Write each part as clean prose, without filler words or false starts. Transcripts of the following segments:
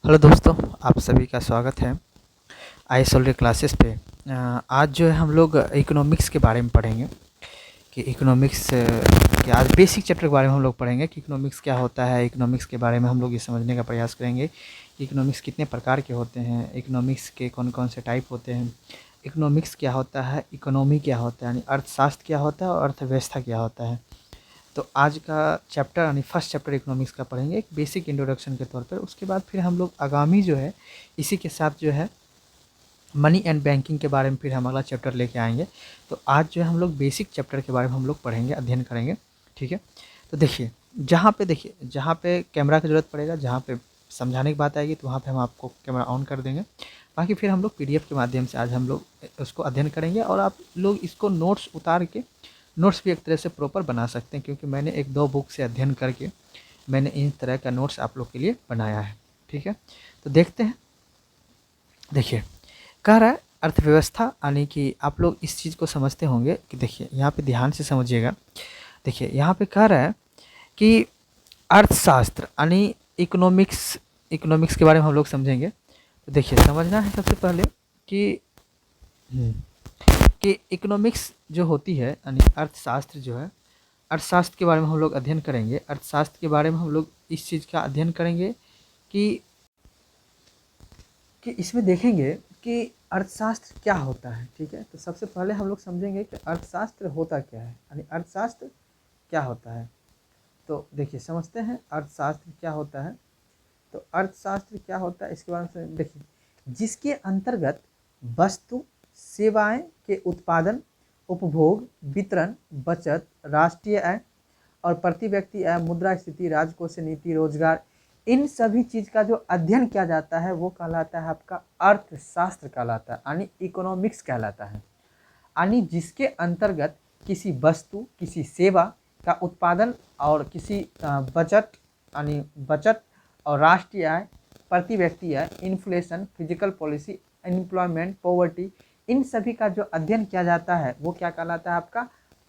Hello दोस्तों, आप सभी का स्वागत है आईएसएल क्लासेस पे। आज जो है हम लोग इकोनॉमिक्स के बारे में पढ़ेंगे कि इकोनॉमिक्स के आज बेसिक चैप्टर के बारे में हम लोग पढ़ेंगे कि इकोनॉमिक्स क्या होता है। इकोनॉमिक्स के बारे में हम लोग ये समझने का प्रयास करेंगे कि इकोनॉमिक्स कितने प्रकार के होते हैं, इकोनॉमिक्स के कौन कौन से टाइप होते हैं, इकोनॉमिक्स क्या होता है, इकोनॉमी क्या होता है यानी अर्थशास्त्र क्या होता है और अर्थव्यवस्था क्या होता है। तो आज का चैप्टर यानी फर्स्ट चैप्टर इकोनॉमिक्स का पढ़ेंगे एक बेसिक इंट्रोडक्शन के तौर पर। उसके बाद फिर हम लोग आगामी जो है इसी के साथ जो है मनी एंड बैंकिंग के बारे में फिर हम अगला चैप्टर लेके आएंगे। तो आज जो है हम लोग बेसिक चैप्टर के बारे में हम लोग पढ़ेंगे, अध्ययन करेंगे। ठीक है, तो देखिए जहाँ पे कैमरा की ज़रूरत पड़ेगा, जहाँ पे समझाने की बात आएगी तो वहाँ पे हम आपको कैमरा ऑन कर देंगे। बाकी फिर हम लोग पीडीएफ के माध्यम से आज हम लोग उसको अध्ययन करेंगे और आप लोग इसको नोट्स उतार के नोट्स भी एक तरह से प्रॉपर बना सकते हैं, क्योंकि मैंने एक दो बुक से अध्ययन करके मैंने इन तरह का नोट्स आप लोग के लिए बनाया है। ठीक है, तो देखते हैं। देखिए, कह रहा है अर्थव्यवस्था यानी कि आप लोग इस चीज़ को समझते होंगे कि देखिए यहाँ पे ध्यान से समझिएगा। देखिए यहाँ पे कह रहा है कि अर्थशास्त्र यानी इकोनॉमिक्स, इकोनॉमिक्स के बारे में हम लोग समझेंगे। तो देखिए समझना है सबसे पहले कि हम्म, कि इकोनॉमिक्स जो होती है यानी अर्थशास्त्र जो है, अर्थशास्त्र के बारे में हम लोग अध्ययन करेंगे। अर्थशास्त्र के बारे में हम लोग इस चीज़ का अध्ययन करेंगे कि इसमें देखेंगे कि अर्थशास्त्र क्या होता है। ठीक है, तो सबसे पहले हम लोग समझेंगे कि अर्थशास्त्र होता क्या है यानी अर्थशास्त्र क्या होता है। तो देखिए समझते हैं अर्थशास्त्र क्या होता है। तो अर्थशास्त्र क्या होता है इसके बारे में देखिए, जिसके अंतर्गत वस्तु सेवाएं के उत्पादन, उपभोग, वितरण, बचत, राष्ट्रीय आय और प्रति व्यक्ति आय, मुद्रा स्थिति, राजकोषीय नीति, रोजगार, इन सभी चीज का जो अध्ययन किया जाता है वो कहलाता है आपका अर्थशास्त्र कहलाता है यानी इकोनॉमिक्स कहलाता है। यानी जिसके अंतर्गत किसी वस्तु, किसी सेवा का उत्पादन और किसी बचत यानी बचत और राष्ट्रीय आय, प्रति व्यक्ति आय, inflation, physical policy, employment, poverty, इन सभी का जो अध्ययन किया जाता है वो क्या कहलाता है आपका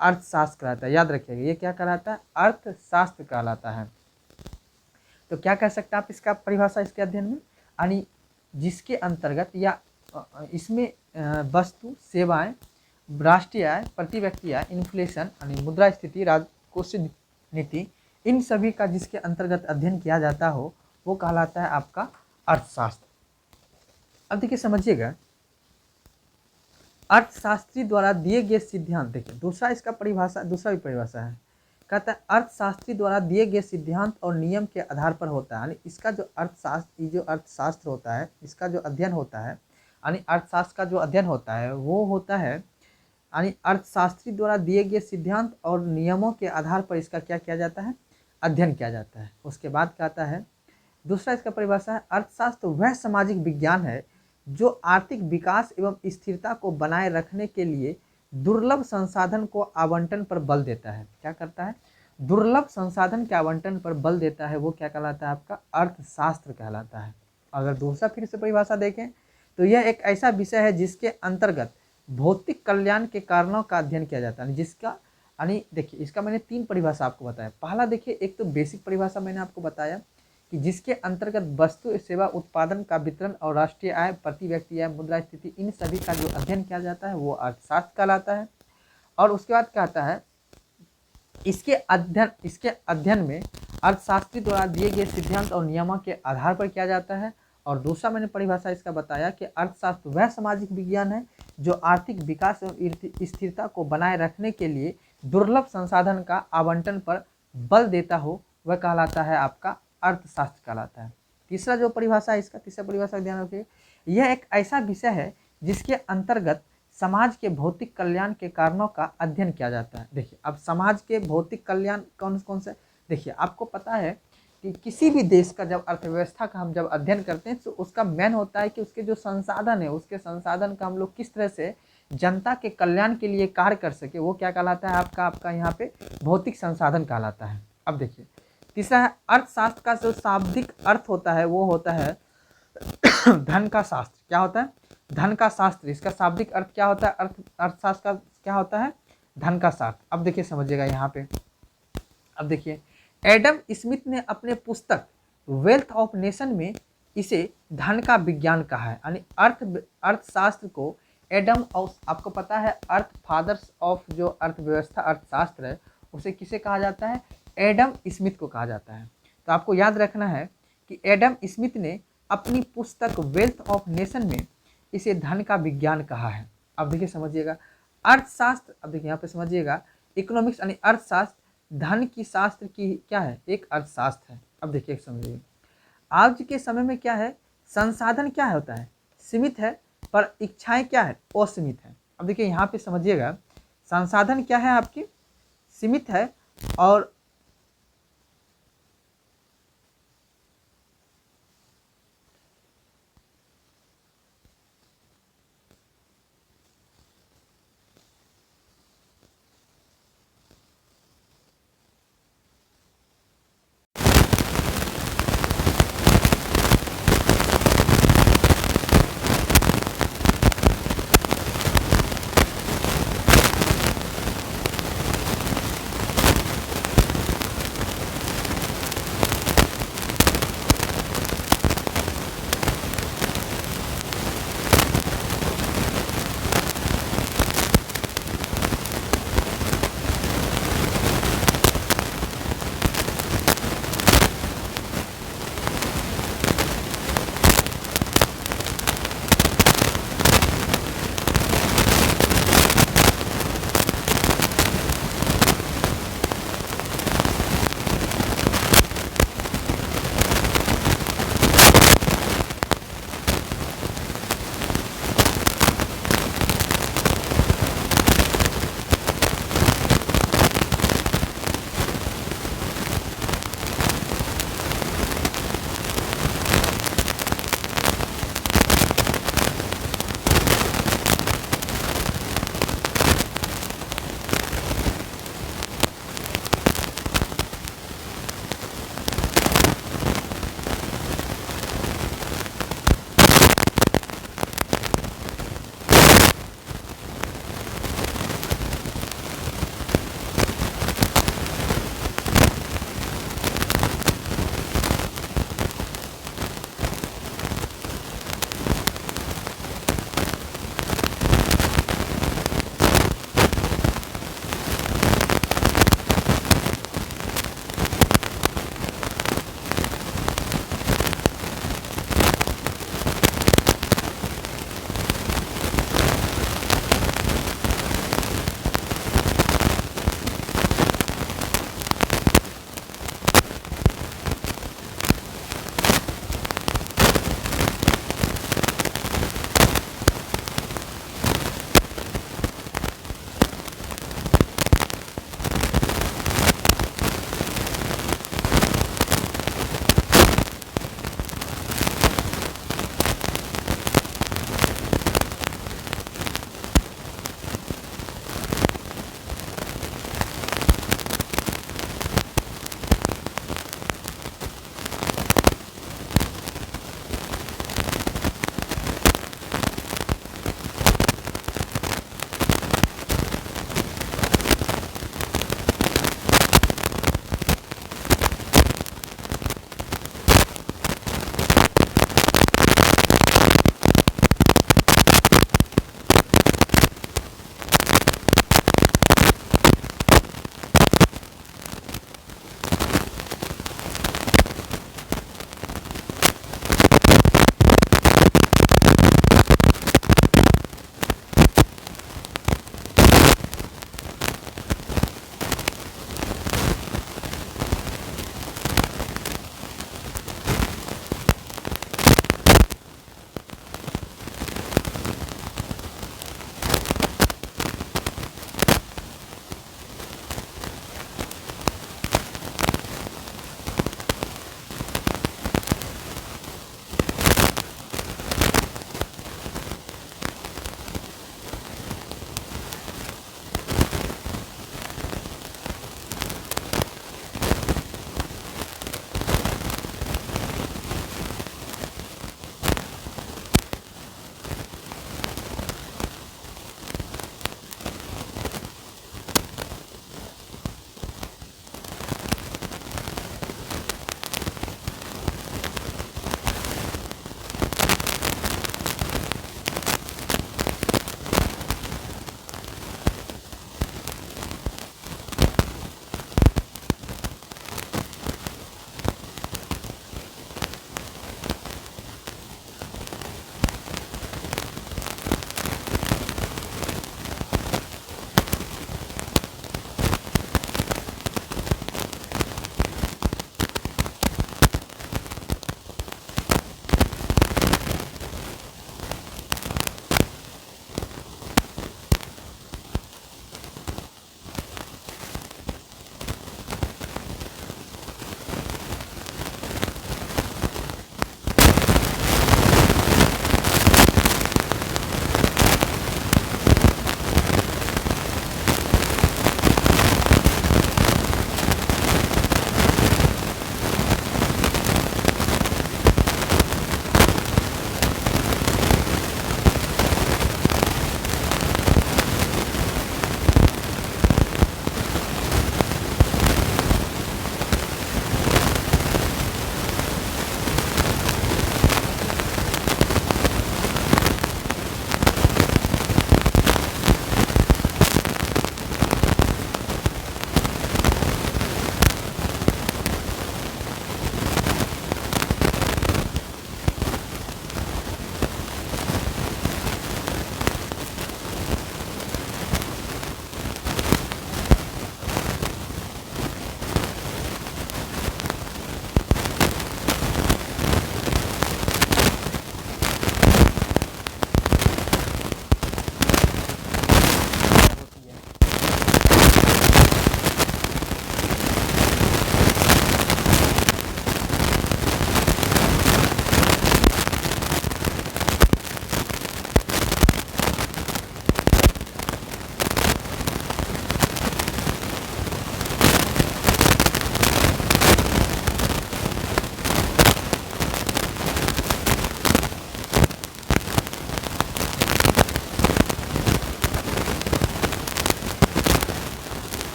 अर्थशास्त्र कहलाता है। याद रखिएगा ये क्या कहलाता है अर्थशास्त्र कहलाता है। तो क्या कह सकते हैं आप इसका परिभाषा इसके अध्ययन में, यानी जिसके अंतर्गत या इसमें वस्तु सेवाएं, राष्ट्रीय आय, प्रति व्यक्ति आय, इन्फ्लेशन यानी मुद्रा स्थिति, राजकोषीय नीति, इन सभी का जिसके अंतर्गत अध्ययन किया जाता हो वो कहलाता है आपका अर्थशास्त्र। अब देखिए समझिएगा, अर्थशास्त्री द्वारा दिए गए सिद्धांत, देखिए दूसरा इसका परिभाषा, दूसरा भी परिभाषा है, कहता है अर्थशास्त्री द्वारा दिए गए सिद्धांत और नियम के आधार पर होता है। यानी इसका जो अर्थशास्त्र, ये जो अर्थशास्त्र होता है इसका जो अध्ययन होता है यानी अर्थशास्त्र का जो अध्ययन होता है वो होता है यानी अर्थशास्त्री द्वारा दिए गए सिद्धांत और नियमों के आधार पर इसका क्या किया जाता है, अध्ययन किया जाता है। उसके बाद कहता है दूसरा इसका परिभाषा है अर्थशास्त्र वह सामाजिक विज्ञान है जो आर्थिक विकास एवं स्थिरता को बनाए रखने के लिए दुर्लभ संसाधन को आवंटन पर बल देता है। क्या करता है, दुर्लभ संसाधन के आवंटन पर बल देता है, वो क्या कहलाता है आपका अर्थशास्त्र कहलाता है। अगर दूसरा फिर से परिभाषा देखें तो यह एक ऐसा विषय है जिसके अंतर्गत भौतिक कल्याण के कारणों का अध्ययन किया जाता है। जिसका यानी देखिए इसका मैंने तीन परिभाषा आपको बताया। पहला देखिए, एक तो बेसिक परिभाषा मैंने आपको बताया कि जिसके अंतर्गत वस्तु सेवा उत्पादन का वितरण और राष्ट्रीय आय, प्रति व्यक्ति आय, मुद्रा स्थिति, इन सभी का जो अध्ययन किया जाता है वो अर्थशास्त्र कहलाता है। और उसके बाद कहता है इसके अध्ययन में अर्थशास्त्री द्वारा दिए गए सिद्धांत और नियमों के आधार पर किया जाता है। और दूसरा मैंने परिभाषा इसका बताया कि अर्थशास्त्र वह सामाजिक विज्ञान है जो आर्थिक विकास एवं स्थिरता को बनाए रखने के लिए दुर्लभ संसाधन का आवंटन पर बल देता हो, वह कहलाता है आपका अर्थशास्त्र कहलाता है। तीसरा जो परिभाषा है इसका, तीसरा परिभाषा ध्यान रखिए, यह एक ऐसा विषय है जिसके अंतर्गत समाज के भौतिक कल्याण के कारणों का अध्ययन किया जाता है। देखिए अब समाज के भौतिक कल्याण कौन कौन से, देखिए आपको पता है कि किसी भी देश का जब अर्थव्यवस्था का हम जब अध्ययन करते हैं तो उसका मेन होता है कि उसके जो संसाधन है, उसके संसाधन का हम लोग किस तरह से जनता के कल्याण के लिए कार्य कर सके, वो क्या कहलाता है आपका यहाँ पे भौतिक संसाधन कहलाता है। अब देखिए तीसरा है अर्थशास्त्र का जो शाब्दिक अर्थ होता है वो होता है धन का शास्त्र। क्या होता है, धन का शास्त्र। इसका शाब्दिक अर्थ क्या होता है, अर्थशास्त्र का क्या होता है, धन का शास्त्र। अब देखिए समझिएगा यहाँ पे, अब देखिए एडम स्मिथ ने अपने पुस्तक वेल्थ ऑफ नेशन में इसे धन का विज्ञान कहा है। यानी अर्थशास्त्र को एडम, और आपको पता है अर्थ फादर्स ऑफ जो अर्थव्यवस्था अर्थशास्त्र है उसे किसे कहा जाता है, एडम स्मिथ को कहा जाता है। तो आपको याद रखना है कि एडम स्मिथ ने अपनी पुस्तक वेल्थ ऑफ नेशन में इसे धन का विज्ञान कहा है। अब देखिए समझिएगा अर्थशास्त्र, अब देखिए यहाँ पे समझिएगा इकोनॉमिक्स यानी अर्थशास्त्र धन की शास्त्र की क्या है, एक अर्थशास्त्र है। अब देखिए समझिए आज के समय में क्या है, संसाधन क्या होता है, सीमित है, पर इच्छाएं क्या है, असीमित है। अब देखिए यहाँ पे समझिएगा संसाधन क्या है आपकी, सीमित है, और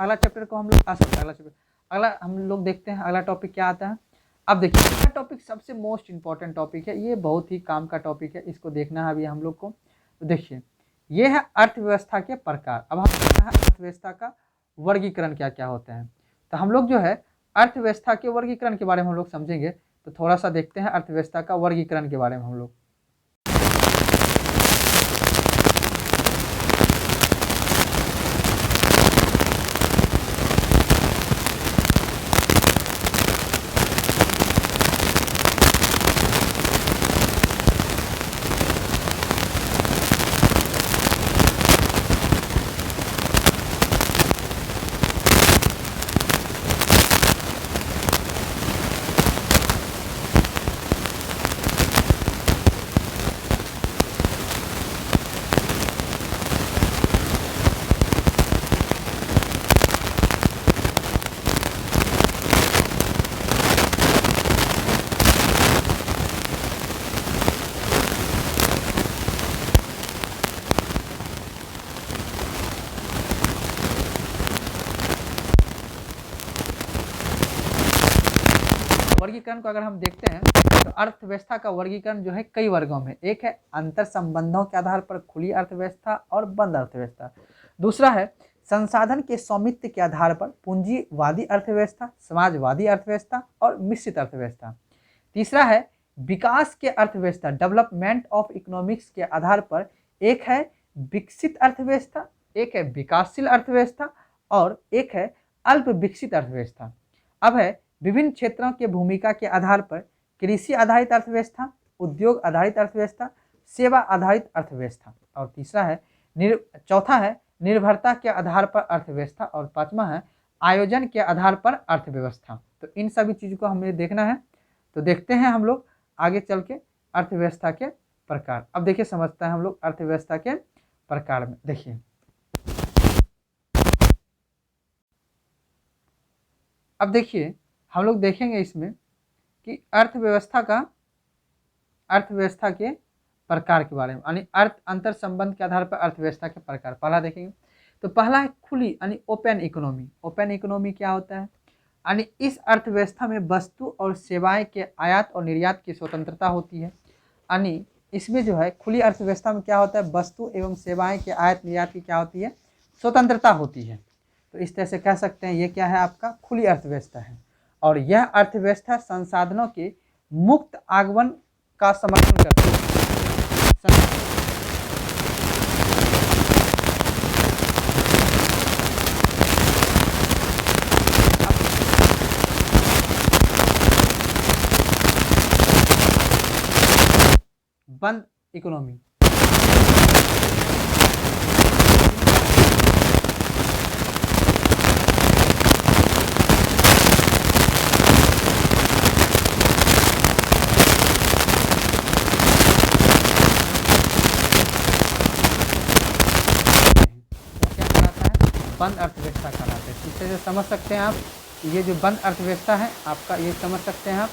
अगला चैप्टर को हम लोग अगला हम लोग देखते हैं अगला टॉपिक क्या आता है। अब देखिए अगला टॉपिक सबसे मोस्ट इम्पॉर्टेंट टॉपिक है, ये बहुत ही काम का टॉपिक है, इसको देखना है अभी हम लोग को। तो देखिए ये है अर्थव्यवस्था के प्रकार। अब हम देखना है अर्थव्यवस्था का वर्गीकरण क्या क्या होते हैं। तो हम लोग जो है अर्थव्यवस्था के वर्गीकरण के बारे में हम लोग समझेंगे। तो थोड़ा सा देखते हैं अर्थव्यवस्था का वर्गीकरण के बारे में हम लोग। वर्गीकरण को अगर हम देखते हैं तो अर्थव्यवस्था का वर्गीकरण जो है कई वर्गों में, एक है अंतर संबंधों के आधार पर खुली अर्थव्यवस्था और बंद अर्थव्यवस्था, दूसरा है संसाधन के स्वामित्व के आधार पर पूंजीवादी अर्थव्यवस्था, समाजवादी अर्थव्यवस्था और मिश्रित अर्थव्यवस्था, तीसरा है विकास के अर्थव्यवस्था, डेवलपमेंट ऑफ इकोनॉमिक्स के आधार पर एक है विकसित अर्थव्यवस्था, एक है विकासशील अर्थव्यवस्था और एक है अल्प विकसित अर्थव्यवस्था। अब है विभिन्न क्षेत्रों के भूमिका के आधार पर कृषि आधारित अर्थव्यवस्था, उद्योग आधारित अर्थव्यवस्था, सेवा आधारित अर्थव्यवस्था और तीसरा है चौथा है निर्भरता के आधार पर अर्थव्यवस्था और पांचवा है आयोजन के आधार पर अर्थव्यवस्था। तो इन सभी चीज़ों को हमें देखना है। तो देखते हैं हम लोग आगे चल के अर्थव्यवस्था के प्रकार। अब देखिए समझते हैं हम लोग अर्थव्यवस्था के प्रकार में। देखिए अब देखिए हम लोग देखेंगे इसमें कि अर्थव्यवस्था के प्रकार के बारे में, यानी अंतर संबंध के आधार पर अर्थव्यवस्था के प्रकार। पहला देखेंगे तो पहला है खुली यानी ओपन इकोनॉमी। ओपन इकोनॉमी क्या होता है, यानी इस अर्थव्यवस्था में वस्तु और सेवाएं के आयात और निर्यात की स्वतंत्रता होती है। यानी इसमें जो है खुली अर्थव्यवस्था में क्या होता है, वस्तु एवं सेवाएं के आयात निर्यात की क्या होती है, स्वतंत्रता होती है। तो इस तरह से कह सकते हैं ये क्या है, आपका खुली अर्थव्यवस्था है। और यह अर्थव्यवस्था संसाधनों के मुक्त आगमन का समर्थन करती है। बंद इकोनॉमी बंद अर्थव्यवस्था कहलाते हैं। इससे जो समझ सकते हैं आप, ये जो बंद अर्थव्यवस्था है आपका, ये समझ सकते हैं आप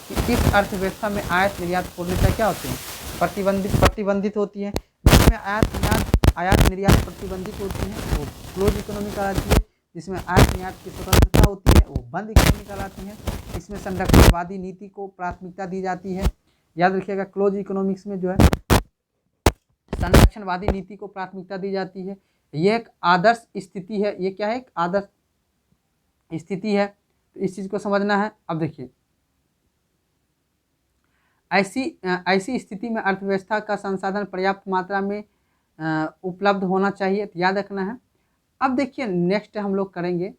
कि इस अर्थव्यवस्था में आयात निर्यात पूर्णतः क्या होती है, प्रतिबंधित होती है। जिसमें आयात निर्यात प्रतिबंधित होती है वो क्लोज इकोनॉमी कहलाती है। जिसमें आयात निर्यात की स्वतंत्रता होती है वो बंद इकोनॉमी कहलाती है। इसमें संरक्षणवादी नीति को प्राथमिकता दी जाती है। याद रखिएगा क्लोज इकोनॉमिक्स में जो है संरक्षणवादी नीति को प्राथमिकता दी जाती है। ये एक आदर्श स्थिति है। ये क्या है, एक आदर्श स्थिति है। तो इस चीज़ को समझना है। अब देखिए ऐसी स्थिति में अर्थव्यवस्था का संसाधन पर्याप्त मात्रा में उपलब्ध होना चाहिए, तो याद रखना है। अब देखिए नेक्स्ट हम लोग करेंगे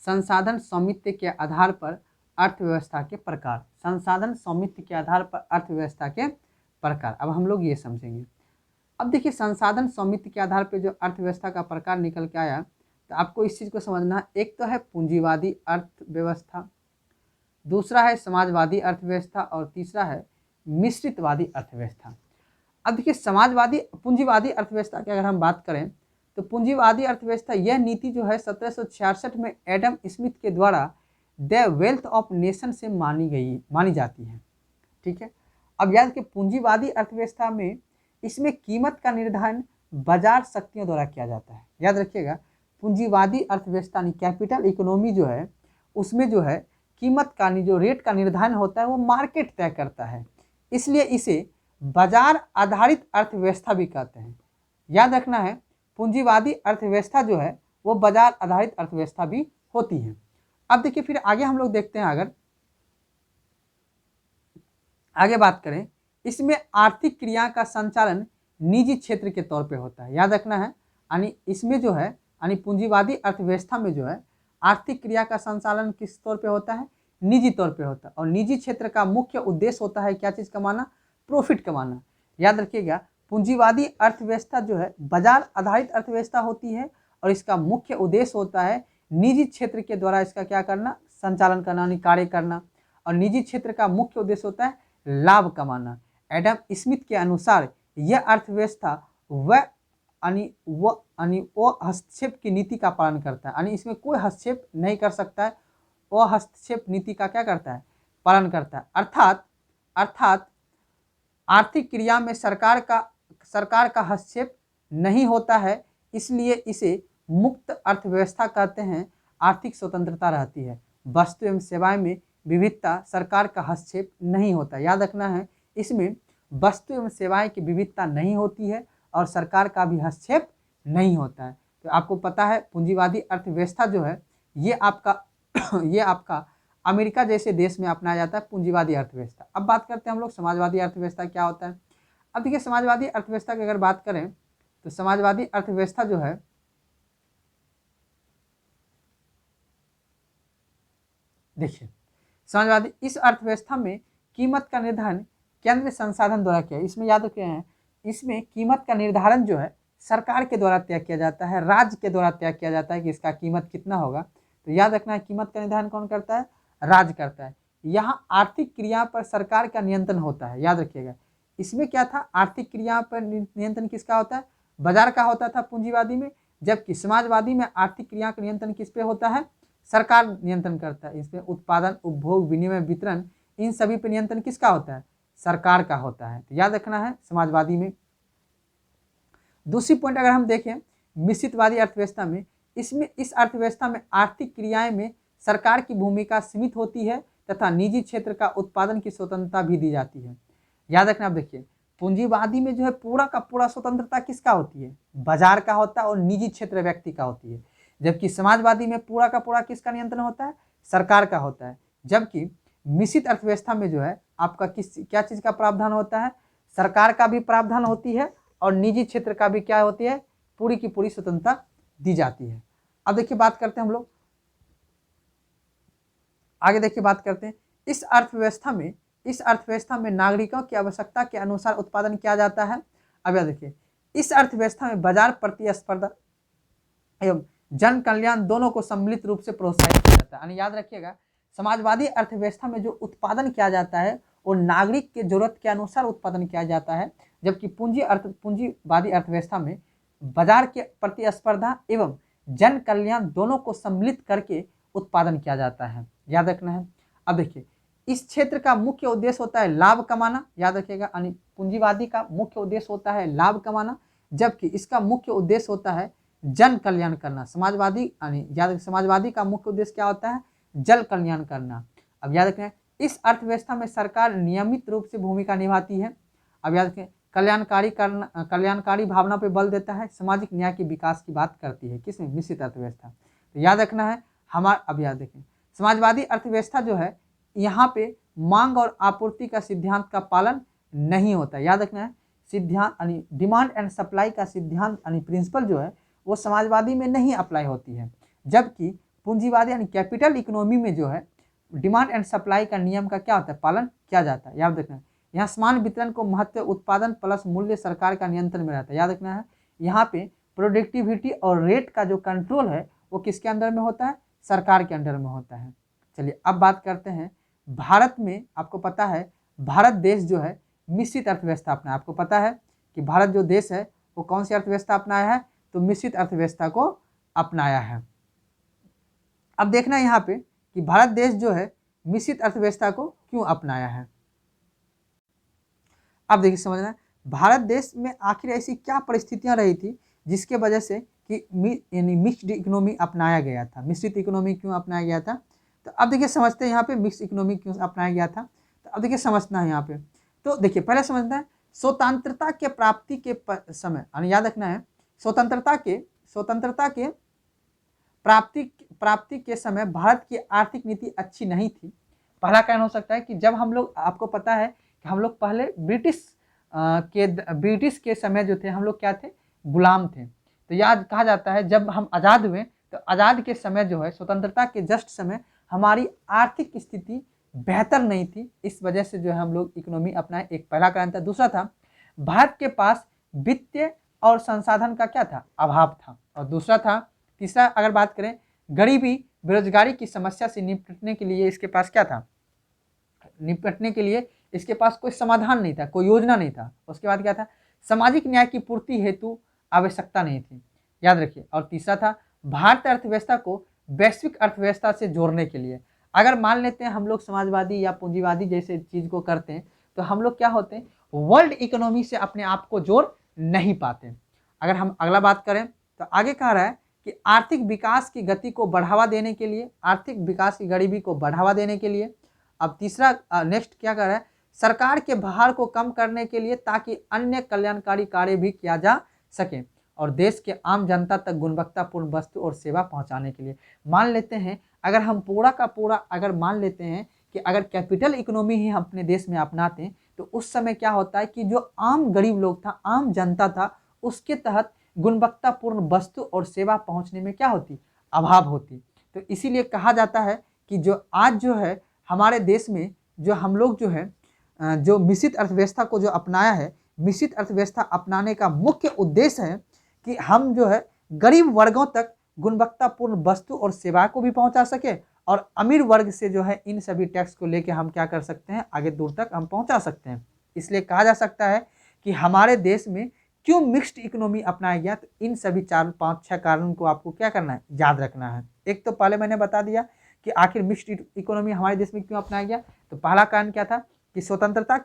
संसाधन स्वामित्व के आधार पर अर्थव्यवस्था के प्रकार। संसाधन स्वामित्व के आधार पर अर्थव्यवस्था के प्रकार, अब हम लोग ये समझेंगे। अब देखिए संसाधन स्वामित्व के आधार पर जो अर्थव्यवस्था का प्रकार निकल के आया, तो आपको इस चीज़ को समझना है। एक तो है पूंजीवादी अर्थव्यवस्था, दूसरा है समाजवादी अर्थव्यवस्था और तीसरा है मिश्रितवादी अर्थव्यवस्था। अब देखिए पूंजीवादी अर्थव्यवस्था की अगर हम बात करें तो पूंजीवादी अर्थव्यवस्था यह नीति जो है 1766 में एडम स्मिथ के द्वारा द वेल्थ ऑफ नेशन से मानी जाती है। ठीक है। अब याद कि पूंजीवादी अर्थव्यवस्था में इसमें कीमत का निर्धारण बाजार शक्तियों द्वारा किया जाता है। याद रखिएगा, पूंजीवादी अर्थव्यवस्था यानी कैपिटल इकोनॉमी जो है उसमें जो है कीमत का जो रेट का निर्धारण होता है वो मार्केट तय करता है, इसलिए इसे बाजार आधारित अर्थव्यवस्था भी कहते हैं। याद रखना है पूंजीवादी अर्थव्यवस्था जो है वो बाजार आधारित अर्थव्यवस्था भी होती है। अब देखिए फिर आगे हम लोग देखते हैं, अगर आगे बात करें, इसमें आर्थिक क्रिया का संचालन निजी क्षेत्र के तौर पे होता है। याद रखना है यानी इसमें जो है यानी पूंजीवादी अर्थव्यवस्था में जो है आर्थिक क्रिया का संचालन किस तौर पे होता है, निजी तौर पे होता है, और निजी क्षेत्र का मुख्य उद्देश्य होता है क्या चीज़ कमाना, प्रॉफिट कमाना। याद रखिएगा पूंजीवादी अर्थव्यवस्था जो है बाजार आधारित अर्थव्यवस्था होती है और इसका मुख्य उद्देश्य होता है निजी क्षेत्र के द्वारा इसका क्या करना, संचालन करना यानी कार्य करना, और निजी क्षेत्र का मुख्य उद्देश्य होता है लाभ कमाना। एडम स्मिथ के अनुसार यह अर्थव्यवस्था वो हस्तक्षेप की नीति का पालन करता है, यानी इसमें कोई हस्तक्षेप नहीं कर सकता है, वो हस्तक्षेप नीति का क्या करता है, पालन करता है। अर्थात आर्थिक क्रिया में सरकार का हस्तक्षेप नहीं होता है, इसलिए इसे मुक्त अर्थव्यवस्था कहते हैं। आर्थिक स्वतंत्रता रहती है, वस्तु एवं सेवाएं में विविधता, सरकार का हस्तक्षेप नहीं होता। याद रखना है इसमें वस्तु एवं सेवाएं की विविधता नहीं होती है और सरकार का भी हस्तक्षेप नहीं होता है। तो आपको पता है पूंजीवादी अर्थव्यवस्था जो है ये आपका अमेरिका जैसे देश में अपनाया जाता है पूंजीवादी अर्थव्यवस्था। अब बात करते हैं हम लोग समाजवादी अर्थव्यवस्था क्या होता है। अब देखिए समाजवादी अर्थव्यवस्था की अगर बात करें तो समाजवादी अर्थव्यवस्था जो है देखिए समाजवादी इस अर्थव्यवस्था में कीमत का निर्धारण केंद्रीय संसाधन द्वारा किया। इसमें याद रखे हैं इसमें कीमत का निर्धारण जो है सरकार के द्वारा तय किया जाता है, राज्य के द्वारा तय किया जाता है कि इसका कीमत कितना होगा। तो याद रखना है कीमत का निर्धारण कौन करता है, राज्य करता है। यहाँ आर्थिक क्रिया पर सरकार का नियंत्रण होता है। याद रखिएगा इसमें क्या था, आर्थिक क्रिया पर नियंत्रण किसका होता है, बाजार का होता था पूंजीवादी में, जबकि समाजवादी में आर्थिक क्रिया का नियंत्रण किस पे होता है, सरकार नियंत्रण करता है। इसमें उत्पादन, उपभोग, विनिमय, वितरण, इन सभी पे नियंत्रण किसका होता है, सरकार का होता है। तो याद रखना है समाजवादी में। दूसरी पॉइंट अगर हम देखें मिश्रितवादी अर्थव्यवस्था में, इसमें इस अर्थव्यवस्था में आर्थिक क्रियाएं में सरकार की भूमिका सीमित होती है तथा निजी क्षेत्र का उत्पादन की स्वतंत्रता भी दी जाती है। याद रखना, आप देखिए पूंजीवादी में जो है पूरा का पूरा स्वतंत्रता किसका होती है, बाजार का होता है और निजी क्षेत्र व्यक्ति का होती है, जबकि समाजवादी में पूरा का पूरा किसका नियंत्रण होता है, सरकार का होता है। जबकि मिश्रित अर्थव्यवस्था में जो है आपका क्या चीज़ का प्रावधान होता है, सरकार का भी प्रावधान होती है और निजी क्षेत्र का भी क्या होती है, पूरी की पूरी स्वतंत्रता दी जाती है। अब देखिए बात करते हैं हम लोग आगे, देखिए बात करते हैं इस अर्थव्यवस्था में नागरिकों की आवश्यकता के अनुसार उत्पादन किया जाता है। अब यह देखिए इस अर्थव्यवस्था में बाजार प्रतिस्पर्धा एवं जन कल्याण दोनों को सम्मिलित रूप से प्रोत्साहित किया जाता है। यानी याद रखिएगा समाजवादी अर्थव्यवस्था में जो उत्पादन किया जाता है वो नागरिक के जरूरत के अनुसार उत्पादन किया जाता है, जबकि पूंजीवादी अर्थव्यवस्था में बाजार के प्रतिस्पर्धा एवं जन कल्याण दोनों को सम्मिलित करके उत्पादन किया जाता है। याद रखना है। अब देखिए इस क्षेत्र का मुख्य उद्देश्य होता है लाभ कमाना। याद रखिएगा यानी पूंजीवादी का मुख्य उद्देश्य होता है लाभ कमाना, जबकि इसका मुख्य उद्देश्य होता है जन कल्याण करना। समाजवादी का मुख्य उद्देश्य क्या होता है, जन कल्याण करना। अब याद रखें इस अर्थव्यवस्था में सरकार नियमित रूप से भूमिका निभाती है। अब याद रखें कल्याणकारी भावना पर बल देता है, सामाजिक न्याय के विकास की बात करती है किसमें, मिश्रित अर्थव्यवस्था। तो याद रखना है अब याद देखें समाजवादी अर्थव्यवस्था जो है यहाँ पे मांग और आपूर्ति का सिद्धांत का पालन नहीं होता। याद रखना है सिद्धांत यानी डिमांड एंड सप्लाई का सिद्धांत यानी प्रिंसिपल जो है वो समाजवादी में नहीं अप्लाई होती है, जबकि पूंजीवादी यानी कैपिटल इकोनॉमी में जो है डिमांड एंड सप्लाई का नियम का क्या होता है, पालन किया जाता है। याद रखना है यहाँ समान वितरण को महत्व उत्पादन प्लस मूल्य सरकार का नियंत्रण में रहता है। याद रखना है यहाँ पे प्रोडक्टिविटी और रेट का जो कंट्रोल है वो किसके अंडर में होता है, सरकार के अंडर में होता है। चलिए अब बात करते हैं भारत में। आपको पता है भारत देश जो है मिश्रित अर्थव्यवस्था अपनाया। आपको पता है कि भारत जो देश है वो कौन सी अर्थव्यवस्था अपनाया है, तो मिश्रित अर्थव्यवस्था को अपनाया है। अब देखना यहाँ पे कि भारत देश जो है मिश्रित अर्थव्यवस्था को क्यों अपनाया है। अब देखिए समझना भारत देश में आखिर ऐसी क्या परिस्थितियां रही थी जिसके वजह से यानी मिक्स्ड इकोनॉमी अपनाया गया था। मिश्रित इकोनॉमी क्यों अपनाया गया था, तो अब देखिए समझते हैं यहाँ पे मिक्स इकोनॉमी क्यों अपनाया गया था। तो अब देखिए समझना है यहाँ पे, तो देखिए पहले समझना है स्वतंत्रता के प्राप्ति के समय, याद रखना है स्वतंत्रता के प्राप्ति के समय भारत की आर्थिक नीति अच्छी नहीं थी। पहला कारण हो सकता है कि जब हम लोग, आपको पता है कि हम लोग पहले ब्रिटिश के समय जो थे हम लोग क्या थे, गुलाम थे। तो याद कहा जाता है जब हम आज़ाद हुए तो आज़ाद के समय जो है, स्वतंत्रता के जस्ट समय हमारी आर्थिक स्थिति बेहतर नहीं थी, इस वजह से जो है हम लोग इकोनॉमी अपनाए, एक पहला कारण था। दूसरा था भारत के पास वित्तीय और संसाधन का क्या था, अभाव था। और दूसरा था, तीसरा अगर बात करें गरीबी बेरोजगारी की समस्या से निपटने के लिए इसके पास क्या था, निपटने के लिए इसके पास कोई समाधान नहीं था, कोई योजना नहीं था। उसके बाद क्या था, सामाजिक न्याय की पूर्ति हेतु आवश्यकता नहीं थी, याद रखिए। और तीसरा था भारतीय अर्थव्यवस्था को वैश्विक अर्थव्यवस्था से जोड़ने के लिए। अगर मान लेते हैं हम लोग समाजवादी या पूंजीवादी जैसे चीज को करते हैं तो हम लोग क्या होते हैं, वर्ल्ड इकोनॉमी से अपने आप को जोड़ नहीं पाते। अगर हम अगला बात करें तो आगे कह रहा है कि आर्थिक विकास की गति को बढ़ावा देने के लिए, आर्थिक विकास की गरीबी को बढ़ावा देने के लिए। अब तीसरा नेक्स्ट क्या कर रहा है, सरकार के भार को कम करने के लिए ताकि अन्य कल्याणकारी कार्य भी किया जा सके और देश के आम जनता तक गुणवत्तापूर्ण वस्तु और सेवा पहुंचाने के लिए। मान लेते हैं अगर हम पूरा का पूरा अगर मान लेते हैं कि अगर कैपिटल इकोनॉमी ही हम अपने देश में अपनाते हैं तो उस समय क्या होता है कि जो आम गरीब लोग था, आम जनता था, उसके तहत गुणवत्तापूर्ण वस्तु और सेवा पहुंचने में क्या होती, अभाव होती। तो इसीलिए कहा जाता है कि जो आज जो है हमारे देश में जो हम लोग जो है जो मिश्रित अर्थव्यवस्था को जो अपनाया है, मिश्रित अर्थव्यवस्था अपनाने का मुख्य उद्देश्य है कि हम जो है गरीब वर्गों तक गुणवत्तापूर्ण वस्तु और सेवा को भी पहुंचा सके और अमीर वर्ग से जो है इन सभी टैक्स को लेके हम क्या कर सकते हैं, आगे दूर तक हम पहुंचा सकते हैं। इसलिए कहा जा सकता है कि हमारे देश में क्यों मिक्स्ड इकोनॉमी अपनाया गया, तो इन सभी 4, 5, 6 कारणों को आपको क्या करना है, याद रखना है। एक तो पहले मैंने बता दिया कि आखिर मिक्स्ड इकोनॉमी हमारे देश में क्यों अपनाया गया, तो पहला कारण क्या था कि स्वतंत्रता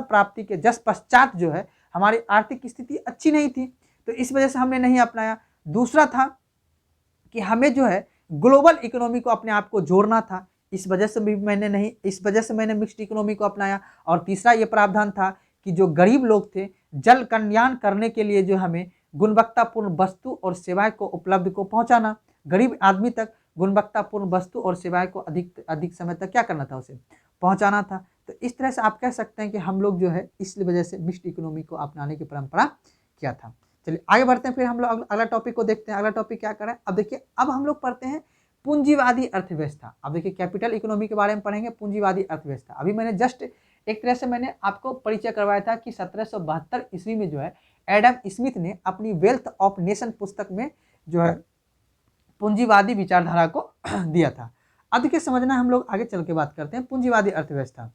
प्राप्ति के जस्ट पश्चात जो है हमारी आर्थिक स्थिति अच्छी नहीं थी, तो इस वजह से हमने नहीं अपनाया। दूसरा था कि हमें जो है ग्लोबल इकोनॉमी को अपने आप को जोड़ना था, इस वजह से मैंने मिक्स्ड इकोनॉमी को अपनाया। और तीसरा ये प्रावधान था कि जो गरीब लोग थे, जल कल्याण करने के लिए जो हमें गुणवत्तापूर्ण वस्तु और सेवाएं को उपलब्ध को पहुंचाना, गरीब आदमी तक गुणवत्तापूर्ण वस्तु और सेवाएं को अधिक समय तक क्या करना था, उसे पहुंचाना था। तो इस तरह से आप कह सकते हैं कि हम लोग जो है इस वजह से मिक्स्ड इकोनॉमी को अपनाने की परंपरा किया था। चलिए आगे बढ़ते हैं, फिर हम लोग अगला टॉपिक को देखते हैं। अगला टॉपिक क्या कर रहा है, अब देखिए अब हम लोग पढ़ते हैं पूंजीवादी अर्थव्यवस्था। अब देखिए कैपिटल इकोनॉमी के बारे में पढ़ेंगे, पूंजीवादी अर्थव्यवस्था। अभी मैंने जस्ट एक तरह से मैंने आपको परिचय करवाया था कि 1772 ईस्वी में जो है एडम स्मिथ ने अपनी वेल्थ ऑफ नेशन पुस्तक में जो है पूंजीवादी विचारधारा को दिया था। अब देखिए समझना है, हम लोग आगे चल के बात करते हैं पूंजीवादी अर्थव्यवस्था।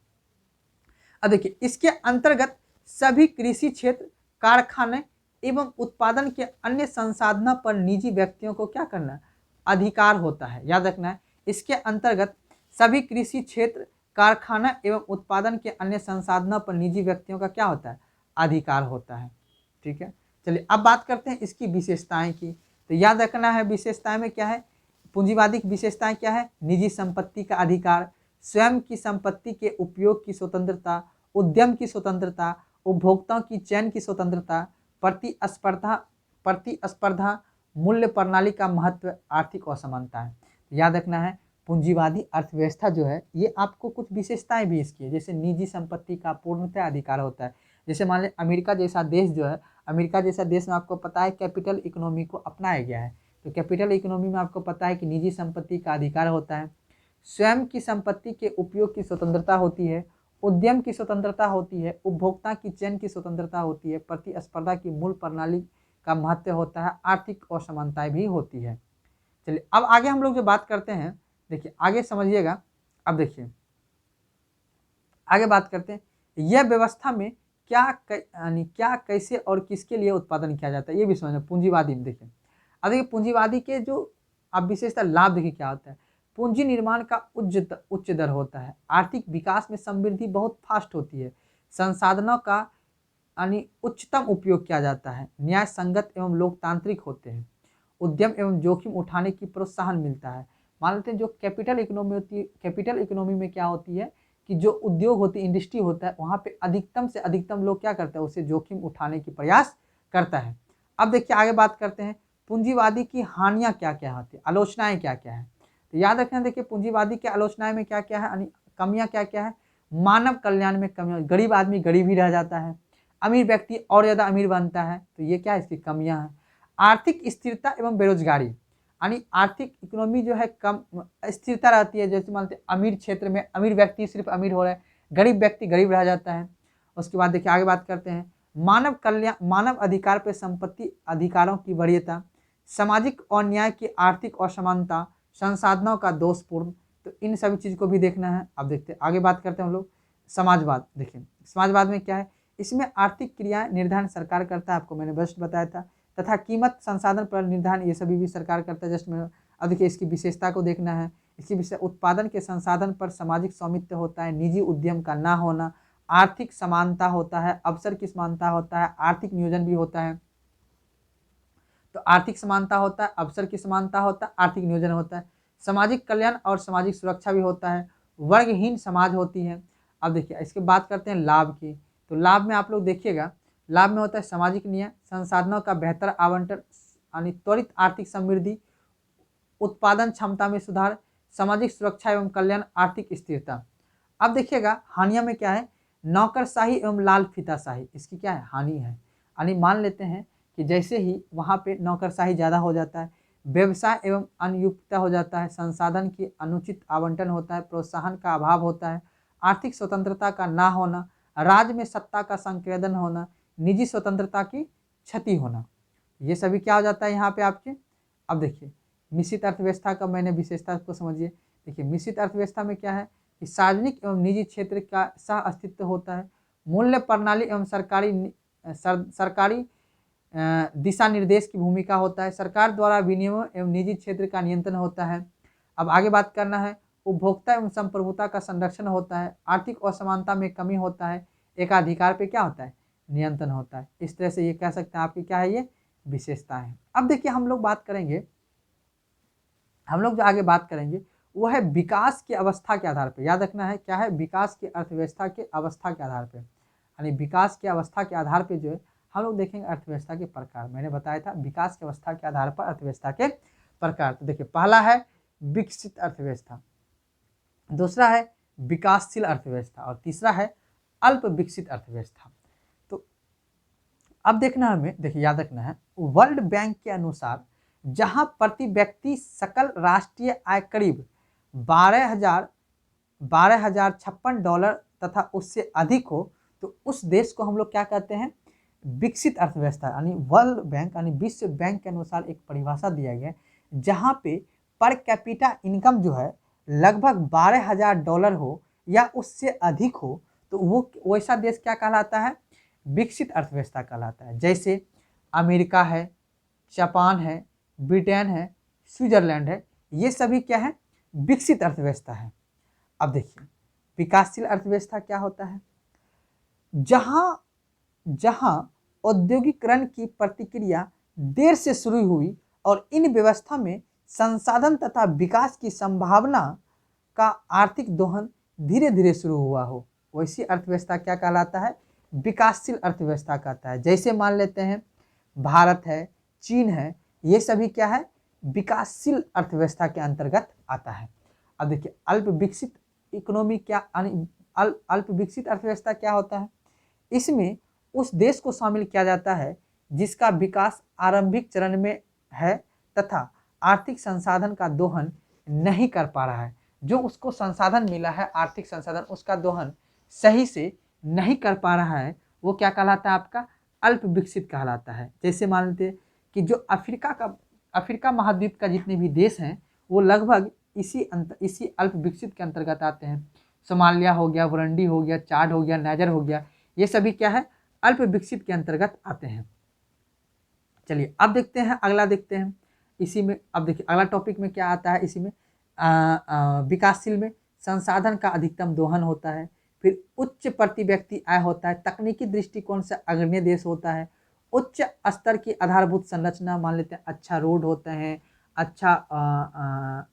अब देखिए इसके अंतर्गत सभी कृषि क्षेत्र, कारखाने एवं उत्पादन के अन्य संसाधनों पर निजी व्यक्तियों को क्या करना है, अधिकार होता है। याद रखना है, इसके अंतर्गत सभी कृषि क्षेत्र, कारखाना एवं उत्पादन के अन्य संसाधनों पर निजी व्यक्तियों का क्या होता है, अधिकार होता है। ठीक है, चलिए अब बात करते हैं इसकी विशेषताएं की। तो याद रखना है विशेषताएं में क्या है, पूंजीवादी की विशेषताएं क्या है, निजी संपत्ति का अधिकार, स्वयं की संपत्ति के उपयोग की स्वतंत्रता, उद्यम की स्वतंत्रता, उपभोक्ताओं की चयन की स्वतंत्रता, प्रतिस्पर्धा, मूल्य प्रणाली का महत्व, आर्थिक असमानता है। याद रखना है पूंजीवादी अर्थव्यवस्था जो है ये आपको कुछ विशेषताएं भी इसकी है, जैसे निजी संपत्ति का पूर्णतः अधिकार होता है। जैसे मान लें अमेरिका जैसा देश जो है, अमेरिका जैसा देश में आपको पता है कैपिटल इकोनॉमी को अपनाया गया है। तो कैपिटल इकोनॉमी में आपको पता है कि निजी संपत्ति का अधिकार होता है, स्वयं की संपत्ति के उपयोग की स्वतंत्रता होती है, उद्यम की स्वतंत्रता होती है, उपभोक्ता की चयन की स्वतंत्रता होती है, प्रतिस्पर्धा की मूल प्रणाली का महत्व होता है, आर्थिक असमानताएं भी होती है। चलिए अब आगे हम लोग जो बात करते हैं, देखिए आगे समझिएगा। अब देखिए आगे बात करते हैं, यह व्यवस्था में क्या कैसे और किसके लिए उत्पादन किया जाता है, ये भी समझना पूंजीवादी में। देखिए अब देखिए पूंजीवादी के जो अब विशेषता लाभ देखिए क्या होता है, पूंजी निर्माण का उच्च दर होता है, आर्थिक विकास में समृद्धि बहुत फास्ट होती है, संसाधनों का यानी उच्चतम उपयोग किया जाता है, न्याय संगत एवं लोकतांत्रिक होते हैं, उद्यम एवं जोखिम उठाने की प्रोत्साहन मिलता है। मान लेते हैं जो कैपिटल इकोनॉमी होती है, कैपिटल इकोनॉमी में क्या होती है कि जो उद्योग होती है, इंडस्ट्री होता है, वहाँ पे अधिकतम से अधिकतम लोग क्या करते हैं, उसे जोखिम उठाने की प्रयास करता है। अब देखिए आगे बात करते हैं पूंजीवादी की हानियाँ क्या क्या होती है, आलोचनाएं क्या क्या है। तो याद रखना, देखिए पूंजीवादी के आलोचनाएं में क्या क्या है, यानी कमियाँ क्या क्या है। मानव कल्याण में कमियाँ, गरीब आदमी गरीब ही रह जाता है, अमीर व्यक्ति और ज़्यादा अमीर बनता है, तो ये क्या इसकी कमियाँ हैं। आर्थिक स्थिरता एवं बेरोजगारी, यानी आर्थिक इकोनॉमी जो है कम स्थिरता रहती है, जैसे मानते हैं अमीर क्षेत्र में अमीर व्यक्ति सिर्फ अमीर हो रहा है, गरीब व्यक्ति गरीब रह जाता है। उसके बाद देखिए आगे बात करते हैं मानव कल्याण, मानव अधिकार पर संपत्ति अधिकारों की वरीयता, सामाजिक और न्याय की आर्थिक असमानता, संसाधनों का दोषपूर्ण, तो इन सभी चीज़ को भी देखना है। अब देखते हैं आगे बात करते हैं हम लोग समाजवाद। देखिए समाजवाद में क्या है, इसमें आर्थिक क्रियाएं निर्धारण सरकार करता है, आपको मैंने बेस्ट बताया था, तथा कीमत संसाधन पर निर्धारण ये सभी भी सरकार करता है। जस्ट में अब देखिए इसकी विशेषता को देखना है, इसकी विशेष उत्पादन के संसाधन पर सामाजिक स्वामित्व होता है, निजी उद्यम का ना होना, आर्थिक समानता होता है, अवसर की समानता होता है, आर्थिक नियोजन भी होता है। तो आर्थिक समानता होता है, अवसर की समानता होता है, आर्थिक नियोजन होता है, सामाजिक कल्याण और सामाजिक सुरक्षा भी होता है, वर्गहीन समाज होती है। अब देखिए इसके बात करते हैं लाभ की। तो लाभ में आप लोग देखिएगा, लाभ में होता है सामाजिक न्याय, संसाधनों का बेहतर आवंटन, यानी त्वरित आर्थिक समृद्धि, उत्पादन क्षमता में सुधार, सामाजिक सुरक्षा एवं कल्याण, आर्थिक स्थिरता। अब देखिएगा हानियां में क्या है, नौकरशाही एवं लाल फीताशाही, इसकी क्या है हानि है। यानी मान लेते हैं कि जैसे ही वहाँ पे नौकरशाही ज़्यादा हो जाता है, व्यवसाय एवं अनियुक्तता हो जाता है, संसाधन की अनुचित आवंटन होता है, प्रोत्साहन का अभाव होता है, आर्थिक स्वतंत्रता का ना होना, राज्य में सत्ता का संकेंद्रण होना, निजी स्वतंत्रता की क्षति होना, ये सभी क्या हो जाता है यहाँ पे आपके। अब देखिए मिश्रित अर्थव्यवस्था का मैंने विशेषता को समझिए। देखिए मिश्रित अर्थव्यवस्था में क्या है कि सार्वजनिक एवं निजी क्षेत्र का सह अस्तित्व होता है, मूल्य प्रणाली एवं सरकारी दिशा निर्देश की भूमिका होता है, सरकार द्वारा विनियमन एवं निजी क्षेत्र का नियंत्रण होता है। अब आगे बात करना है, उपभोक्ता एवं संप्रभुता का संरक्षण होता है, आर्थिक असमानता में कमी होता है, एकाधिकार पे क्या होता है नियंत्रण होता है। इस तरह से ये कह सकते हैं आपकी क्या है ये विशेषता है। अब देखिए हम लोग बात करेंगे, हम लोग जो आगे बात करेंगे वो है विकास की अवस्था के आधार पर। याद रखना है क्या है, विकास की अर्थव्यवस्था के अवस्था के आधार पर, यानी विकास की अवस्था के आधार पर जो है हम लोग देखेंगे अर्थव्यवस्था के प्रकार। मैंने बताया था विकास की अवस्था के आधार पर अर्थव्यवस्था के प्रकार। तो देखिए पहला है विकसित अर्थव्यवस्था, दूसरा है विकासशील अर्थव्यवस्था और तीसरा है अल्प विकसित अर्थव्यवस्था। तो अब देखना हमें, देखिए याद रखना है वर्ल्ड बैंक के अनुसार जहां प्रति व्यक्ति सकल राष्ट्रीय आय करीब 12,056 डॉलर तथा उससे अधिक हो, तो उस देश को हम लोग क्या कहते हैं विकसित अर्थव्यवस्था। यानी वर्ल्ड बैंक यानी विश्व बैंक के अनुसार एक परिभाषा दिया गया जहाँ पे पर कैपिटा इनकम जो है लगभग 12,000 डॉलर हो या उससे अधिक हो, तो वो वैसा देश क्या कहलाता है विकसित अर्थव्यवस्था कहलाता है। जैसे अमेरिका है, जापान है, ब्रिटेन है, स्विट्जरलैंड है, ये सभी क्या है विकसित अर्थव्यवस्था है। अब देखिए विकासशील अर्थव्यवस्था क्या होता है, जहाँ जहाँ औद्योगिकरण की प्रतिक्रिया देर से शुरू हुई और इन व्यवस्था में संसाधन तथा विकास की संभावना का आर्थिक दोहन धीरे धीरे शुरू हुआ हो, वैसी अर्थव्यवस्था क्या कहलाता है विकासशील अर्थव्यवस्था कहता है। जैसे मान लेते हैं भारत है, चीन है, ये सभी क्या है विकासशील अर्थव्यवस्था के अंतर्गत आता है। अब देखिए अल्प विकसित इकोनॉमी क्या, अल्प विकसित अर्थव्यवस्था क्या होता है, इसमें उस देश को शामिल किया जाता है जिसका विकास आरंभिक चरण में है तथा आर्थिक संसाधन का दोहन नहीं कर पा रहा है। जो उसको संसाधन मिला है आर्थिक संसाधन, उसका दोहन सही से नहीं कर पा रहा है, वो क्या कहलाता है आपका अल्प विकसित कहलाता है। जैसे मान लेते हैं कि जो अफ्रीका महाद्वीप का जितने भी देश हैं वो लगभग इसी अल्प विकसित के अंतर्गत आते हैं। सोमालिया हो गया, बुरुंडी हो गया, चाड हो गया, नाइजर हो गया, ये सभी क्या है अल्प विकसित के अंतर्गत आते हैं। चलिए अब देखते हैं अगला, देखते हैं इसी में। अब देखिए अगला टॉपिक में क्या आता है, इसी में विकासशील में संसाधन का अधिकतम दोहन होता है, फिर उच्च प्रति व्यक्ति आय होता है, तकनीकी दृष्टिकोण से अग्रणी देश होता है, उच्च स्तर की आधारभूत संरचना मान लेते हैं, अच्छा रोड होते हैं, अच्छा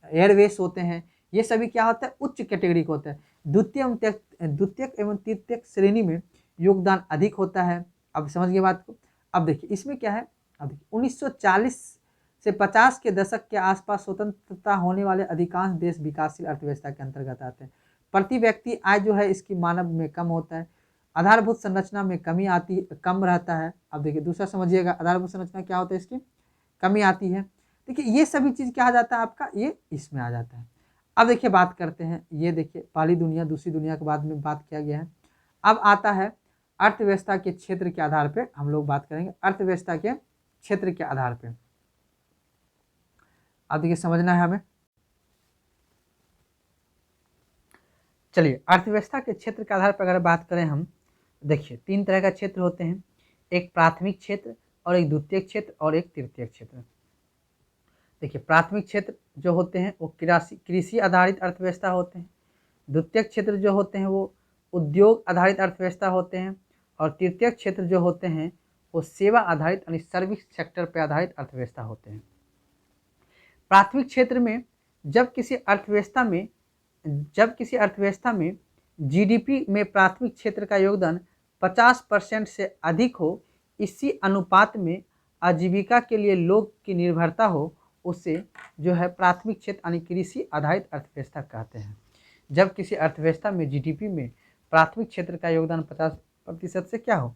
एयरवेज होते हैं, ये सभी क्या होता है उच्च कैटेगरी का होता है। द्वितीयक एवं तृतीयक श्रेणी में योगदान अधिक होता है। अब समझ गए बात को। अब देखिए इसमें क्या है, अब देखिए 1940 से 50 के दशक के आसपास स्वतंत्रता होने वाले अधिकांश देश विकासशील अर्थव्यवस्था के अंतर्गत आते हैं। प्रति व्यक्ति आय जो है इसकी मानव में कम होता है, आधारभूत संरचना में कम रहता है। अब देखिए दूसरा समझिएगा, आधारभूत संरचना क्या होता है, इसकी कमी आती है। देखिए ये सभी चीज़ क्या आ जाता है आपका, ये इसमें आ जाता है। अब देखिए बात करते हैं, ये देखिए पहली दुनिया दूसरी दुनिया के बाद में बात किया गया है। अब आता है अर्थव्यवस्था के क्षेत्र के आधार पे हम लोग बात करेंगे, अर्थव्यवस्था के क्षेत्र के आधार पे। अब देखिए समझना है हमें। चलिए अर्थव्यवस्था के क्षेत्र के आधार पर अगर बात करें हम, देखिए 3 तरह का क्षेत्र होते हैं, एक प्राथमिक क्षेत्र और एक द्वितीयक क्षेत्र और एक तृतीयक क्षेत्र। देखिए प्राथमिक क्षेत्र जो होते हैं वो कृषि आधारित अर्थव्यवस्था होते हैं, द्वितीयक क्षेत्र जो होते हैं वो उद्योग आधारित अर्थव्यवस्था होते हैं, और तृतीयक क्षेत्र जो होते हैं वो सेवा आधारित यानी सर्विस सेक्टर पर आधारित अर्थव्यवस्था होते हैं। प्राथमिक क्षेत्र में जब किसी अर्थव्यवस्था में जीडीपी में प्राथमिक क्षेत्र का योगदान 50% से अधिक हो, इसी अनुपात में आजीविका के लिए लोग की निर्भरता हो, उसे जो है प्राथमिक क्षेत्र यानी कृषि आधारित अर्थव्यवस्था कहते हैं। जब किसी अर्थव्यवस्था में जीडीपी में प्राथमिक क्षेत्र का योगदान 50% से क्या हो,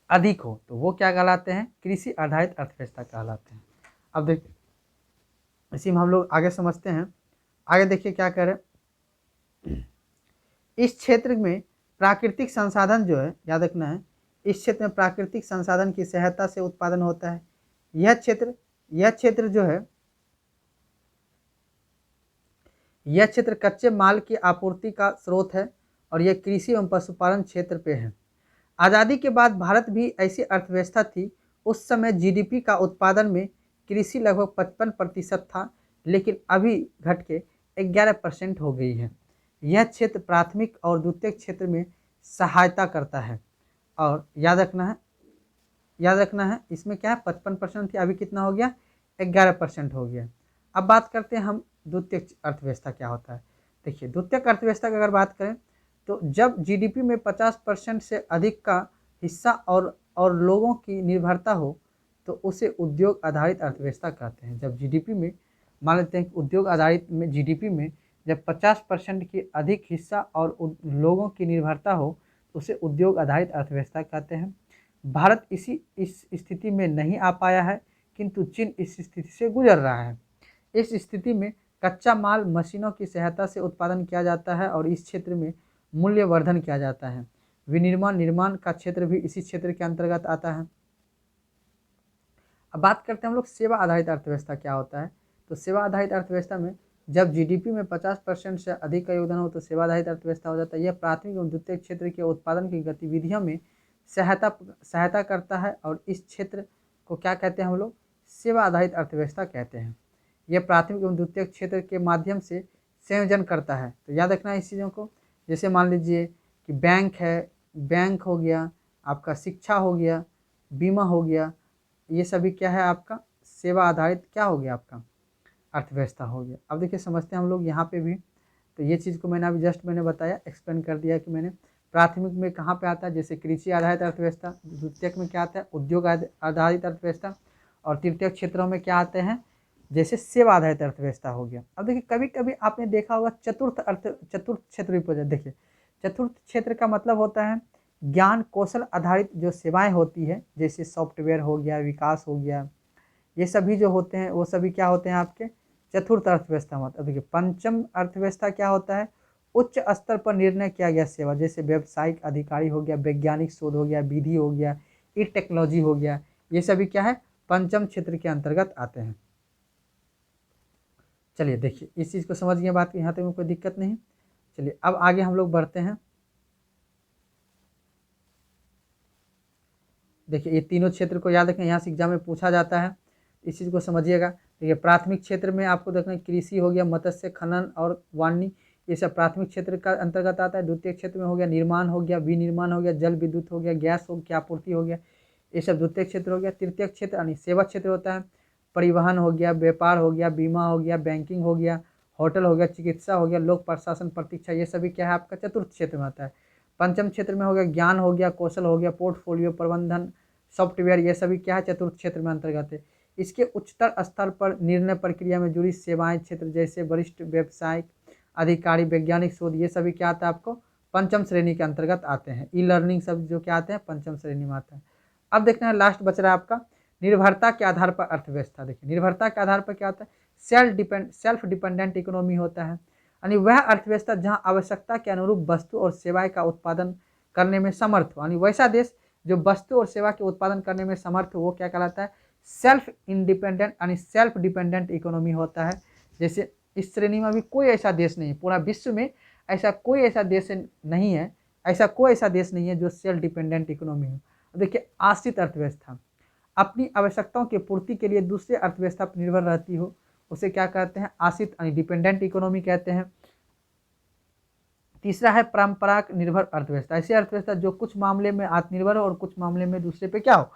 अधिक हो, तो वो क्या कहलाते हैं, कृषि आधारित अर्थव्यवस्था कहलाते हैं। अब देखिए इसी में हम लोग आगे समझते हैं। आगे देखिए क्या करें, इस क्षेत्र में प्राकृतिक संसाधन जो है, याद रखना है, इस क्षेत्र में प्राकृतिक संसाधन की सहायता से उत्पादन होता है। यह क्षेत्र जो है, यह क्षेत्र कच्चे माल की आपूर्ति का स्रोत है और यह कृषि एवं पशुपालन क्षेत्र पे है। आज़ादी के बाद भारत भी ऐसी अर्थव्यवस्था थी। उस समय जीडीपी का उत्पादन में कृषि लगभग 55% था, लेकिन अभी घट के 11% हो गई है। यह क्षेत्र प्राथमिक और द्वितीयक क्षेत्र में सहायता करता है। और याद रखना है इसमें क्या है, 55% थी, अभी कितना हो गया, 11% हो गया। अब बात करते हैं हम द्वितीयक अर्थव्यवस्था क्या होता है। देखिए द्वितीयक अर्थव्यवस्था की अगर बात करें तो जब जीडीपी में 50% से अधिक का हिस्सा और लोगों की निर्भरता हो, तो उसे उद्योग आधारित अर्थव्यवस्था कहते हैं। जब जीडीपी में मान लेते हैं उद्योग आधारित में जीडीपी में जब 50% की अधिक हिस्सा और लोगों की निर्भरता हो, तो उसे उद्योग आधारित अर्थव्यवस्था कहते हैं। भारत इस स्थिति में नहीं आ पाया है, किंतु चीन इस स्थिति से गुजर रहा है। इस स्थिति में कच्चा माल मशीनों की सहायता से उत्पादन किया जाता है और इस क्षेत्र में मूल्यवर्धन किया जाता है। निर्माण का क्षेत्र भी इसी क्षेत्र के अंतर्गत आता है। अब बात करते हैं हम लोग सेवा आधारित अर्थव्यवस्था क्या होता है। तो सेवा आधारित अर्थव्यवस्था में जब जीडीपी में 50% से अधिक का योगदान हो, तो सेवा आधारित अर्थव्यवस्था हो जाता है। यह प्राथमिक एवं द्वितीयक क्षेत्र के उत्पादन की गतिविधियों में सहायता करता है और इस क्षेत्र को क्या कहते हैं हम लोग, सेवा आधारित अर्थव्यवस्था कहते हैं। यह प्राथमिक एवं द्वितीयक क्षेत्र के माध्यम से संयोजन करता है। तो याद रखना है इस चीज़ों को। जैसे मान लीजिए कि बैंक हो गया, आपका शिक्षा हो गया, बीमा हो गया, ये सभी क्या है आपका सेवा आधारित क्या हो गया, आपका अर्थव्यवस्था हो गया। अब देखिए समझते हैं हम लोग यहाँ पे भी। तो ये चीज़ को मैंने अभी जस्ट बताया, एक्सप्लेन कर दिया कि मैंने प्राथमिक में कहाँ पे आता है, जैसे कृषि आधारित अर्थव्यवस्था, द्वितीयक में क्या आता है, उद्योग आधारित अर्थव्यवस्था, और तृतीयक क्षेत्रों में क्या आते हैं, जैसे सेवा आधारित अर्थव्यवस्था हो गया। अब देखिए कभी कभी आपने देखा होगा चतुर्थ क्षेत्र भी प्रोजेक्ट। देखिए चतुर्थ क्षेत्र का मतलब होता है ज्ञान कौशल आधारित जो सेवाएं होती है, जैसे सॉफ्टवेयर हो गया, विकास हो गया, ये सभी जो होते हैं वो सभी क्या होते हैं आपके चतुर्थ अर्थव्यवस्था। मतलब देखिए पंचम अर्थव्यवस्था क्या होता है, उच्च स्तर पर निर्णय किया गया सेवा, जैसे व्यावसायिक अधिकारी हो गया, वैज्ञानिक शोध हो गया, विधि हो गया, ई टेक्नोलॉजी हो गया, ये सभी क्या है पंचम क्षेत्र के अंतर्गत आते हैं। चलिए देखिए इस चीज़ को समझ गए बात, यहाँ तक में कोई दिक्कत नहीं। चलिए अब आगे हम लोग बढ़ते हैं। देखिए ये तीनों क्षेत्र को याद रखें, यहाँ से एग्जाम में पूछा जाता है, इस चीज़ को समझिएगा। देखिए प्राथमिक क्षेत्र में आपको देखना कृषि हो गया, मत्स्य खनन और वानिकी, ये सब प्राथमिक क्षेत्र का अंतर्गत आता है। द्वितीय क्षेत्र में हो गया निर्माण हो गया, विनिर्माण हो गया, जल विद्युत हो गया, गैस हो गया, आपूर्ति हो गया, ये सब द्वितीय क्षेत्र हो गया। तृतीय क्षेत्र यानी सेवा क्षेत्र होता है, परिवहन हो गया, व्यापार हो गया, बीमा हो गया, बैंकिंग हो गया, होटल हो गया, चिकित्सा हो गया, लोक प्रशासन प्रतीक्षा, ये सभी क्या है आपका चतुर्थ क्षेत्र में आता है। पंचम क्षेत्र में हो गया ज्ञान हो गया, कौशल हो गया, पोर्टफोलियो प्रबंधन, सॉफ्टवेयर, ये सभी क्या है चतुर्थ क्षेत्र में अंतर्गत है। इसके उच्चतर स्तर पर निर्णय प्रक्रिया में जुड़ी सेवाएं क्षेत्र जैसे वरिष्ठ व्यवसायिक अधिकारी, वैज्ञानिक शोध, ये सभी क्या आता है आपको पंचम श्रेणी के अंतर्गत आते हैं। ई लर्निंग सब जो क्या आते हैं पंचम श्रेणी में आता है। अब देखना है लास्ट बच रहा है आपका निर्भरता के आधार पर अर्थव्यवस्था। देखिए निर्भरता के आधार पर क्या होता है, सेल्फ डिपेंडेंट इकोनॉमी होता है, यानी वह अर्थव्यवस्था जहाँ आवश्यकता के अनुरूप वस्तु और सेवाएं का उत्पादन करने में समर्थ हो, यानी वैसा देश जो वस्तु और सेवा के उत्पादन करने में समर्थ हो, वो क्या कहलाता है सेल्फ इंडिपेंडेंट यानी सेल्फ डिपेंडेंट इकोनॉमी होता है। जैसे इस श्रेणी में अभी कोई ऐसा देश नहीं, पूरा विश्व में ऐसा कोई ऐसा देश नहीं है, ऐसा कोई ऐसा देश नहीं है जो सेल्फ डिपेंडेंट इकोनॉमी हो। देखिए आश्रित अर्थव्यवस्था अपनी आवश्यकताओं की पूर्ति के लिए दूसरे अर्थव्यवस्था पर निर्भर रहती हो, उसे क्या कहते हैं आश्रित यानी डिपेंडेंट इकोनॉमी कहते हैं। तीसरा है परंपरा निर्भर अर्थव्यवस्था, ऐसी अर्थव्यवस्था जो कुछ मामले में आत्मनिर्भर हो और कुछ मामले में दूसरे पे क्या हो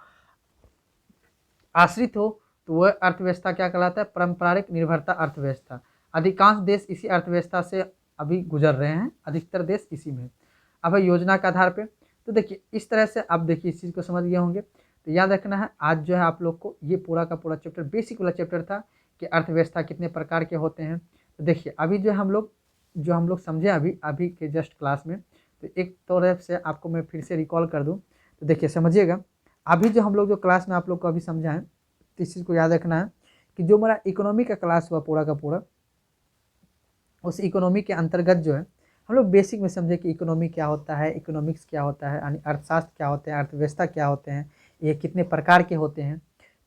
आश्रित हो, तो वह अर्थव्यवस्था क्या कहलाता है पारंपरिक निर्भरता अर्थव्यवस्था। अधिकांश देश इसी अर्थव्यवस्था से अभी गुजर रहे हैं, अधिकतर देश इसी में। अब योजना के आधार पे तो देखिए इस तरह से आप देखिए इस चीज़ को समझ गए होंगे। तो याद रखना है आज जो है आप लोग को ये पूरा का पूरा चैप्टर बेसिक वाला चैप्टर था कि अर्थव्यवस्था कितने प्रकार के होते हैं। तो देखिए अभी जो हम लोग समझे अभी के जस्ट क्लास में, तो एक तरह से आपको मैं फिर से रिकॉल कर दूं। तो देखिए समझिएगा अभी जो हम लोग जो क्लास में आप लोग को अभी समझा है, तो इस चीज़ को याद रखना है कि जो हमारा इकोनॉमी का क्लास हुआ पूरा का पूरा, उस इकोनॉमी के अंतर्गत जो है हम लोग बेसिक में समझे कि इकोनॉमी क्या होता है, इकोनॉमिक्स क्या होता है, यानी अर्थशास्त्र क्या होते हैं, अर्थव्यवस्था क्या होते हैं, ये कितने प्रकार के होते हैं।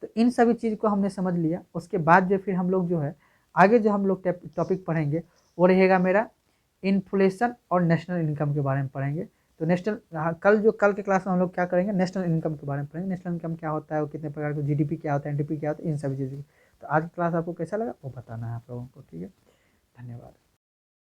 तो इन सभी चीज़ को हमने समझ लिया। उसके बाद जो फिर हम लोग जो है आगे जो हम लोग टॉपिक पढ़ेंगे वो रहेगा मेरा इन्फ्लेशन और नेशनल इनकम के बारे में पढ़ेंगे। तो कल के क्लास में हम लोग क्या करेंगे नेशनल इनकम के बारे में पढ़ेंगे। नेशनल इनकम क्या होता है, वो कितने प्रकार का, जीडीपी क्या होता है, एनडीपी क्या होता है, इन सभी चीज़ों की। तो आज की क्लास आपको कैसा लगा वो बताना है आप लोगों को, ठीक है। धन्यवाद।